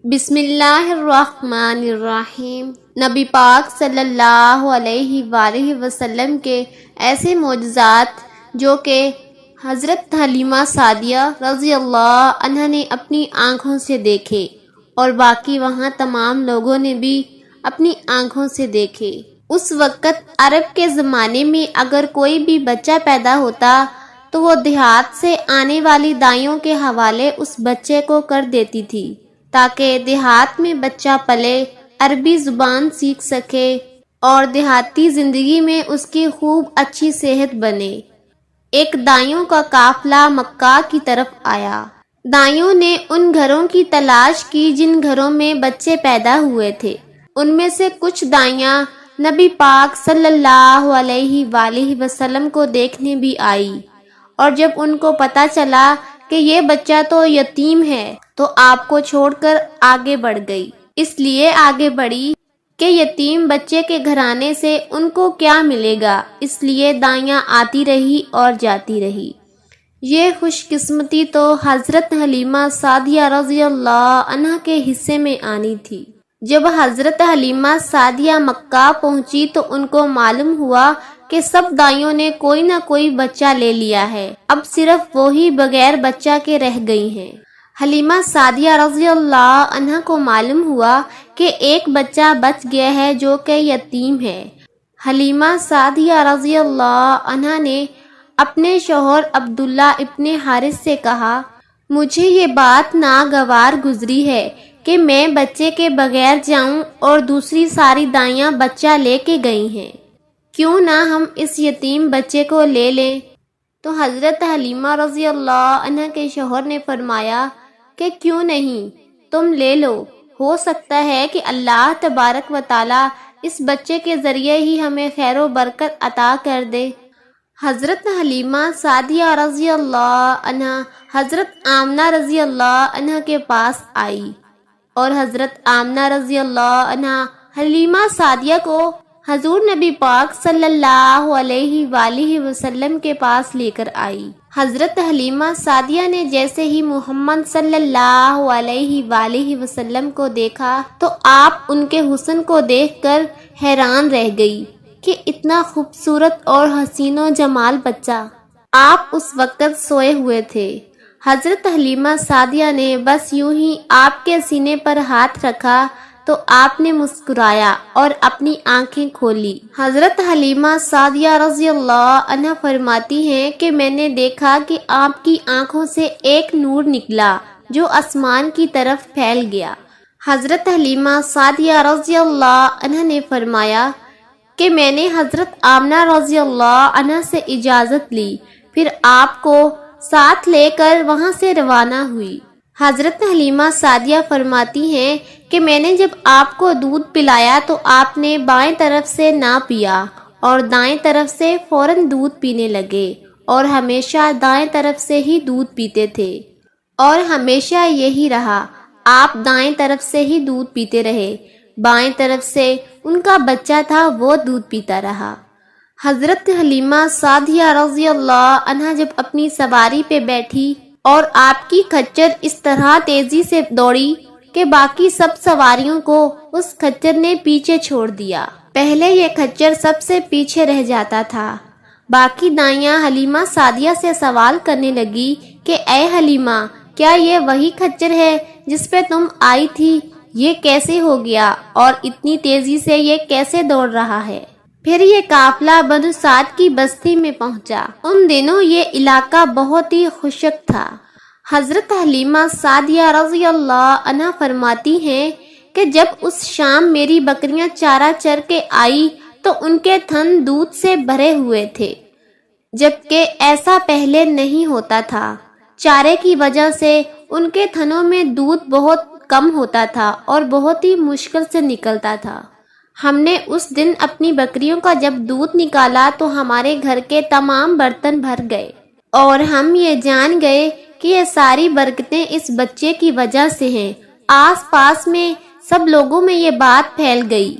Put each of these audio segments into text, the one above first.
بسم اللہ الرحمن الرحیم۔ نبی پاک صلی اللہ علیہ وآلہ وسلم کے ایسے معجزات جو کہ حضرت حلیمہ سعدیہ رضی اللہ عنہا نے اپنی آنکھوں سے دیکھے اور باقی وہاں تمام لوگوں نے بھی اپنی آنکھوں سے دیکھے۔ اس وقت عرب کے زمانے میں اگر کوئی بھی بچہ پیدا ہوتا تو وہ دیہات سے آنے والی دائیوں کے حوالے اس بچے کو کر دیتی تھی تاکہ دیہات میں بچہ پلے، عربی زبان سیکھ سکے اور دیہاتی زندگی میں اس کی خوب اچھی صحت بنے۔ ایک دائیوں کا قافلہ مکہ کی طرف آیا۔ دائیوں نے ان گھروں کی تلاش کی جن گھروں میں بچے پیدا ہوئے تھے۔ ان میں سے کچھ دائیاں نبی پاک صلی اللہ علیہ وآلہ وسلم کو دیکھنے بھی آئی، اور جب ان کو پتہ چلا کہ یہ بچہ تو یتیم ہے تو آپ کو چھوڑ کر آگے بڑھ گئی۔ اس لیے آگے بڑھی کہ یتیم بچے کے گھرانے سے ان کو کیا ملے گا، اس لیے دائیاں آتی رہی اور جاتی رہی۔ یہ خوش قسمتی تو حضرت حلیمہ سعدیہ رضی اللہ عنہا کے حصے میں آنی تھی۔ جب حضرت حلیمہ سعدیہ مکہ پہنچی تو ان کو معلوم ہوا کہ سب دائیوں نے کوئی نہ کوئی بچہ لے لیا ہے، اب صرف وہی بغیر بچہ کے رہ گئی ہیں۔ حلیمہ سعدیہ رضی اللہ عنہا کو معلوم ہوا کہ ایک بچہ بچ گیا ہے جو کہ یتیم ہے۔ حلیمہ سعدیہ رضی اللہ عنہا نے اپنے شوہر عبداللہ ابن حارث سے کہا، مجھے یہ بات ناگوار گزری ہے کہ میں بچے کے بغیر جاؤں اور دوسری ساری دائیاں بچہ لے کے گئی ہیں، کیوں نہ ہم اس یتیم بچے کو لے لیں؟ تو حضرت حلیمہ رضی اللہ عنہا کے شوہر نے فرمایا کہ کیوں نہیں، تم لے لو، ہو سکتا ہے کہ اللہ تبارک و تعالی اس بچے کے ذریعے ہی ہمیں خیر و برکت عطا کر دے۔ حضرت حلیمہ سعدیہ رضی اللہ عنہا حضرت آمنہ رضی اللہ عنہا کے پاس آئی، اور حضرت آمنہ رضی اللہ عنہا حلیمہ سعدیہ کو حضور نبی پاک صلی اللہ علیہ وآلہ وسلم کے پاس لے کر آئی۔ حضرت حلیمہ سعدیہ نے جیسے ہی محمد صلی اللہ علیہ وآلہ وسلم کو دیکھا تو آپ ان کے حسن کو دیکھ کر حیران رہ گئی کہ اتنا خوبصورت اور حسین و جمال بچہ۔ آپ اس وقت سوئے ہوئے تھے۔ حضرت حلیمہ سعدیہ نے بس یوں ہی آپ کے سینے پر ہاتھ رکھا تو آپ نے مسکرایا اور اپنی آنکھیں کھولی۔ حضرت حلیمہ سعدیہ رضی اللہ عنہا فرماتی ہیں کہ میں نے دیکھا کہ آپ کی آنکھوں سے ایک نور نکلا جو آسمان کی طرف پھیل گیا۔ حضرت حلیمہ سعدیہ رضی اللہ عنہا نے فرمایا کہ میں نے حضرت آمنہ رضی اللہ عنہا سے اجازت لی، پھر آپ کو ساتھ لے کر وہاں سے روانہ ہوئی۔ حضرت حلیمہ سعدیہ فرماتی ہیں کہ میں نے جب آپ کو دودھ پلایا تو آپ نے بائیں طرف سے نہ پیا اور دائیں طرف سے فوراً دودھ پینے لگے، اور ہمیشہ دائیں طرف سے ہی دودھ پیتے تھے، اور ہمیشہ یہی رہا، آپ دائیں طرف سے ہی دودھ پیتے رہے، بائیں طرف سے ان کا بچہ تھا وہ دودھ پیتا رہا۔ حضرت حلیمہ سعدیہ رضی اللہ عنہا جب اپنی سواری پہ بیٹھی اور آپ کی کھچر اس طرح تیزی سے دوڑی کہ باقی سب سواریوں کو اس کھچر نے پیچھے چھوڑ دیا۔ پہلے یہ کھچر سب سے پیچھے رہ جاتا تھا۔ باقی دائیاں حلیمہ سعدیہ سے سوال کرنے لگی کہ اے حلیمہ، کیا یہ وہی کھچر ہے جس پہ تم آئی تھی؟ یہ کیسے ہو گیا اور اتنی تیزی سے یہ کیسے دوڑ رہا ہے؟ پھر یہ قافلہ بنو سعد کی بستی میں پہنچا۔ ان دنوں یہ علاقہ بہت ہی خشک تھا۔ حضرت حلیمہ سعدیہ رضی اللہ عنہا فرماتی ہیں کہ جب اس شام میری بکریاں چارہ چر کے آئی تو ان کے تھن دودھ سے بھرے ہوئے تھے، جبکہ ایسا پہلے نہیں ہوتا تھا۔ چارے کی وجہ سے ان کے تھنوں میں دودھ بہت کم ہوتا تھا اور بہت ہی مشکل سے نکلتا تھا۔ ہم نے اس دن اپنی بکریوں کا جب دودھ نکالا تو ہمارے گھر کے تمام برتن بھر گئے، اور ہم یہ جان گئے کہ یہ ساری برکتیں اس بچے کی وجہ سے ہیں۔ آس پاس میں سب لوگوں میں یہ بات پھیل گئی۔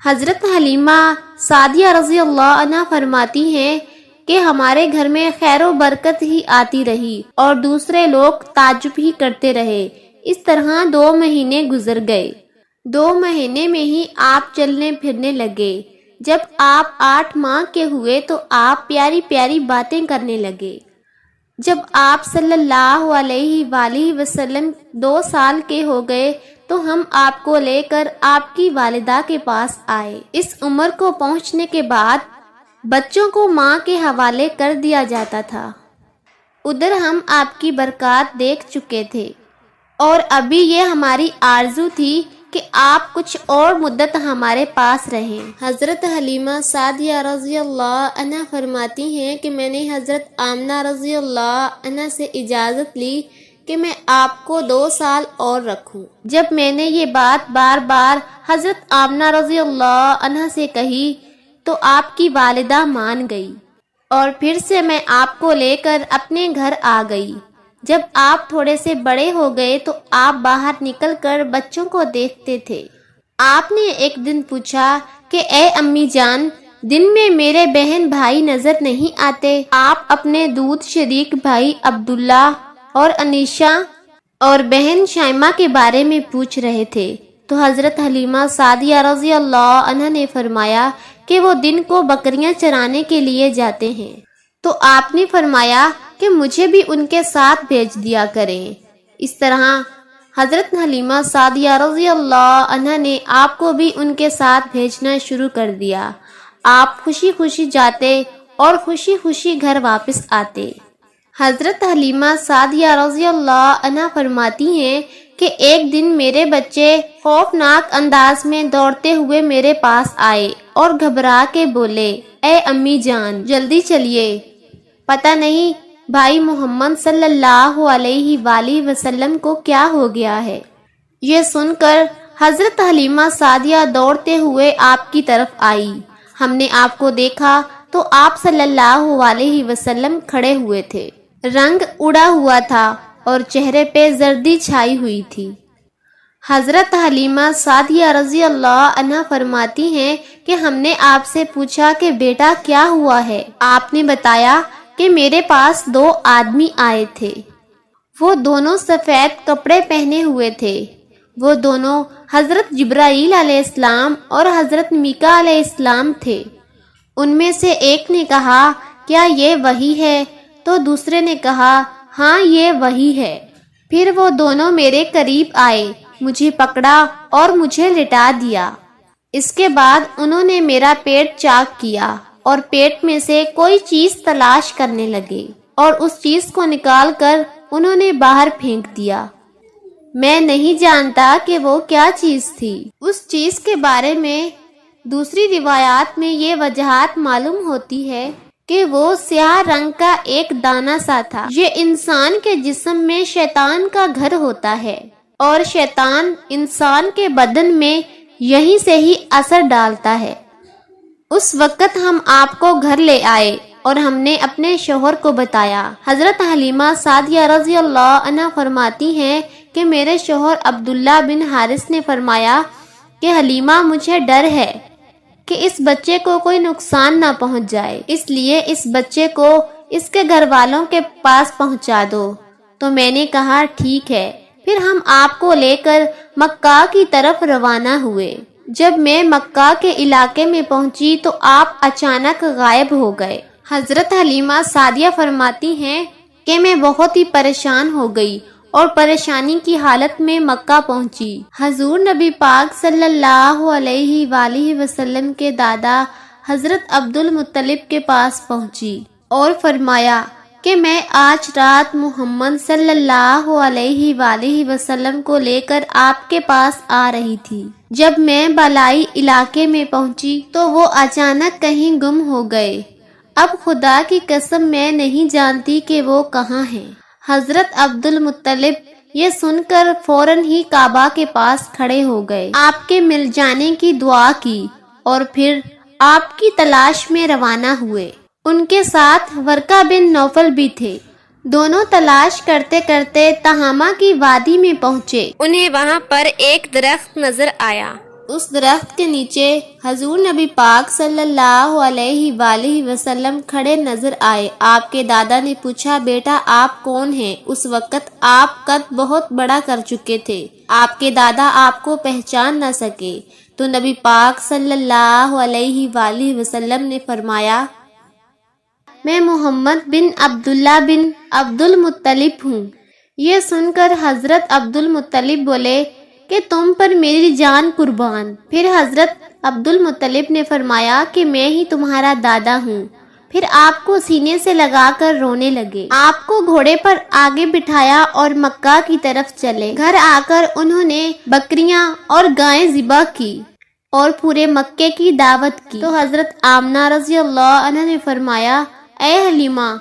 حضرت حلیمہ سعدیہ رضی اللہ عنہا فرماتی ہیں کہ ہمارے گھر میں خیر و برکت ہی آتی رہی اور دوسرے لوگ تعجب ہی کرتے رہے۔ اس طرح 2 مہینے گزر گئے۔ 2 مہینے میں ہی آپ چلنے پھرنے لگے۔ جب آپ 8 ماہ کے ہوئے تو آپ پیاری پیاری باتیں کرنے لگے۔ جب آپ صلی اللہ علیہ وآلہ وسلم 2 سال کے ہو گئے تو ہم آپ کو لے کر آپ کی والدہ کے پاس آئے۔ اس عمر کو پہنچنے کے بعد بچوں کو ماں کے حوالے کر دیا جاتا تھا۔ ادھر ہم آپ کی برکات دیکھ چکے تھے اور ابھی یہ ہماری آرزو تھی کہ آپ کچھ اور مدت ہمارے پاس رہیں۔ حضرت حلیمہ سعدیہ رضی اللہ عنہ فرماتی ہیں کہ میں نے حضرت آمنہ رضی اللہ عنہ سے اجازت لی کہ میں آپ کو 2 سال اور رکھوں۔ جب میں نے یہ بات بار بار حضرت آمنہ رضی اللہ عنہ سے کہی تو آپ کی والدہ مان گئی اور پھر سے میں آپ کو لے کر اپنے گھر آ گئی۔ جب آپ تھوڑے سے بڑے ہو گئے تو آپ باہر نکل کر بچوں کو دیکھتے تھے۔ آپ نے ایک دن پوچھا کہ اے امی جان، دن میں میرے بہن بھائی نظر نہیں آتے؟ آپ اپنے دودھ شریک بھائی عبداللہ اور انیشہ اور بہن شائمہ کے بارے میں پوچھ رہے تھے تو حضرت حلیمہ سعدیہ رضی اللہ عنہ نے فرمایا کہ وہ دن کو بکریاں چرانے کے لیے جاتے ہیں۔ تو آپ نے فرمایا کہ مجھے بھی ان کے ساتھ بھیج دیا کریں۔ اس طرح حضرت حلیمہ سعدیہ رضی اللہ عنہ نے آپ کو بھی ان کے ساتھ بھیجنا شروع کر دیا۔ آپ خوشی خوشی جاتے اور خوشی خوشی گھر واپس آتے۔ حضرت حلیمہ سعدیہ رضی اللہ عنہ فرماتی ہیں کہ ایک دن میرے بچے خوفناک انداز میں دوڑتے ہوئے میرے پاس آئے اور گھبرا کے بولے، اے امی جان جلدی چلیے، پتہ نہیں بھائی محمد صلی اللہ علیہ وآلہ وسلم کو کیا ہو گیا ہے۔ یہ سن کر حضرت حلیمہ سعدیہ دوڑتے ہوئے آپ کی طرف آئی۔ ہم نے آپ کو دیکھا تو آپ صلی اللہ علیہ وسلم کھڑے ہوئے تھے۔ رنگ اڑا ہوا تھا اور چہرے پہ زردی چھائی ہوئی تھی۔ حضرت حلیمہ سعدیہ رضی اللہ عنہ فرماتی ہیں کہ ہم نے آپ سے پوچھا کہ بیٹا کیا ہوا ہے؟ آپ نے بتایا کہ میرے پاس 2 آدمی آئے تھے۔ وہ دونوں سفید کپڑے پہنے ہوئے تھے۔ وہ دونوں حضرت جبرائیل علیہ السلام اور حضرت میکا علیہ السلام تھے۔ ان میں سے ایک نے کہا، کیا یہ وہی ہے؟ تو دوسرے نے کہا، ہاں یہ وہی ہے۔ پھر وہ دونوں میرے قریب آئے، مجھے پکڑا اور مجھے لٹا دیا۔ اس کے بعد انہوں نے میرا پیٹ چاک کیا اور پیٹ میں سے کوئی چیز تلاش کرنے لگے اور اس چیز کو نکال کر انہوں نے باہر پھینک دیا۔ میں نہیں جانتا کہ وہ کیا چیز تھی۔ اس چیز کے بارے میں دوسری روایات میں یہ وجہات معلوم ہوتی ہے کہ وہ سیاہ رنگ کا ایک دانہ سا تھا۔ یہ انسان کے جسم میں شیطان کا گھر ہوتا ہے اور شیطان انسان کے بدن میں یہیں سے ہی اثر ڈالتا ہے۔ اس وقت ہم آپ کو گھر لے آئے اور ہم نے اپنے شوہر کو بتایا۔ حضرت حلیمہ سعدیہ رضی اللہ عنہ فرماتی ہیں کہ میرے شوہر عبداللہ بن حارث نے فرمایا کہ حلیمہ مجھے ڈر ہے کہ اس بچے کو کوئی نقصان نہ پہنچ جائے، اس لیے اس بچے کو اس کے گھر والوں کے پاس پہنچا دو۔ تو میں نے کہا ٹھیک ہے۔ پھر ہم آپ کو لے کر مکہ کی طرف روانہ ہوئے۔ جب میں مکہ کے علاقے میں پہنچی تو آپ اچانک غائب ہو گئے۔ حضرت حلیمہ سعدیہ فرماتی ہیں کہ میں بہت ہی پریشان ہو گئی اور پریشانی کی حالت میں مکہ پہنچی۔ حضور نبی پاک صلی اللہ علیہ وآلہ وسلم کے دادا حضرت عبد المطلب کے پاس پہنچی اور فرمایا کہ میں آج رات محمد صلی اللہ علیہ وآلہ وسلم کو لے کر آپ کے پاس آ رہی تھی۔ جب میں بالائی علاقے میں پہنچی تو وہ اچانک کہیں گم ہو گئے۔ اب خدا کی قسم میں نہیں جانتی کہ وہ کہاں ہیں۔ حضرت عبد المطلب یہ سن کر فوراً ہی کعبہ کے پاس کھڑے ہو گئے، آپ کے مل جانے کی دعا کی اور پھر آپ کی تلاش میں روانہ ہوئے۔ ان کے ساتھ ورقہ بن نوفل بھی تھے۔ دونوں تلاش کرتے کرتے تہامہ کی وادی میں پہنچے۔ انہیں وہاں پر ایک درخت نظر آیا۔ اس درخت کے نیچے حضور نبی پاک صلی اللہ علیہ وآلہ وسلم کھڑے نظر آئے۔ آپ کے دادا نے پوچھا، بیٹا آپ کون ہیں؟ اس وقت آپ قد بہت بڑا کر چکے تھے، آپ کے دادا آپ کو پہچان نہ سکے، تو نبی پاک صلی اللہ علیہ وآلہ وسلم نے فرمایا، میں محمد بن عبداللہ بن عبد المطلب ہوں۔ یہ سن کر حضرت عبد المطلب بولے کہ تم پر میری جان قربان۔ پھر حضرت عبد المطلب نے فرمایا کہ میں ہی تمہارا دادا ہوں۔ پھر آپ کو سینے سے لگا کر رونے لگے۔ آپ کو گھوڑے پر آگے بٹھایا اور مکہ کی طرف چلے۔ گھر آ کر انہوں نے بکریاں اور گائیں ذبح کی اور پورے مکے کی دعوت کی۔ تو حضرت آمنہ رضی اللہ عنہ نے فرمایا، اے حلیمہ،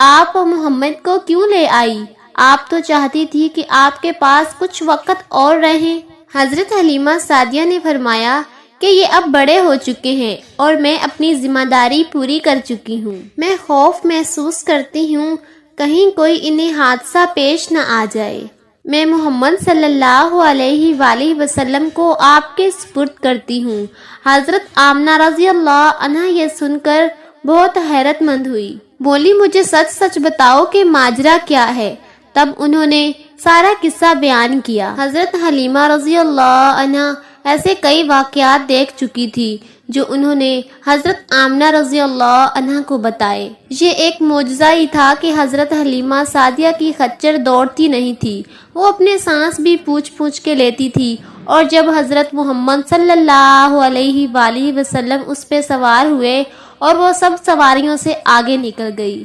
آپ محمد کو کیوں لے آئی؟ آپ تو چاہتی تھی کہ آپ کے پاس کچھ وقت اور رہیں۔ حضرت حلیمہ سعدیہ نے فرمایا کہ یہ اب بڑے ہو چکے ہیں اور میں اپنی ذمہ داری پوری کر چکی ہوں۔ میں خوف محسوس کرتی ہوں کہیں کوئی انہیں حادثہ پیش نہ آ جائے۔ میں محمد صلی اللہ علیہ وآلہ وسلم کو آپ کے سپرد کرتی ہوں۔ حضرت آمنہ رضی اللہ عنہ یہ سن کر بہت حیرت مند ہوئی، بولی مجھے سچ سچ بتاؤ کہ ماجرا کیا ہے۔ تب انہوں نے سارا قصہ بیان کیا۔ حضرت حلیمہ رضی اللہ عنہ ایسے کئی واقعات دیکھ چکی تھی جو انہوں نے حضرت آمنہ رضی اللہ عنہ کو بتائے۔ یہ ایک معجزہ ہی تھا کہ حضرت حلیمہ سعدیہ کی خچر دوڑتی نہیں تھی، وہ اپنے سانس بھی پوچھ پوچھ کے لیتی تھی، اور جب حضرت محمد صلی اللہ علیہ وآلہ وسلم اس پہ سوار ہوئے اور وہ سب سواریوں سے آگے نکل گئی۔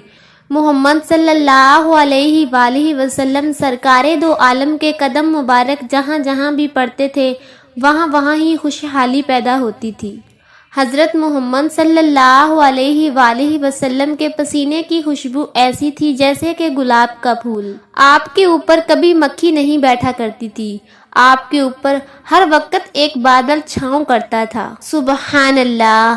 محمد صلی اللہ علیہ وآلہ وسلم سرکار دو عالم کے قدم مبارک جہاں جہاں بھی پڑتے تھے وہاں وہاں ہی خوشحالی پیدا ہوتی تھی۔ حضرت محمد صلی اللہ علیہ وآلہ وسلم کے پسینے کی خوشبو ایسی تھی جیسے کہ گلاب کا پھول۔ آپ کے اوپر کبھی مکھی نہیں بیٹھا کرتی تھی، آپ کے اوپر ہر وقت ایک بادل چھاؤں کرتا تھا۔ سبحان اللہ۔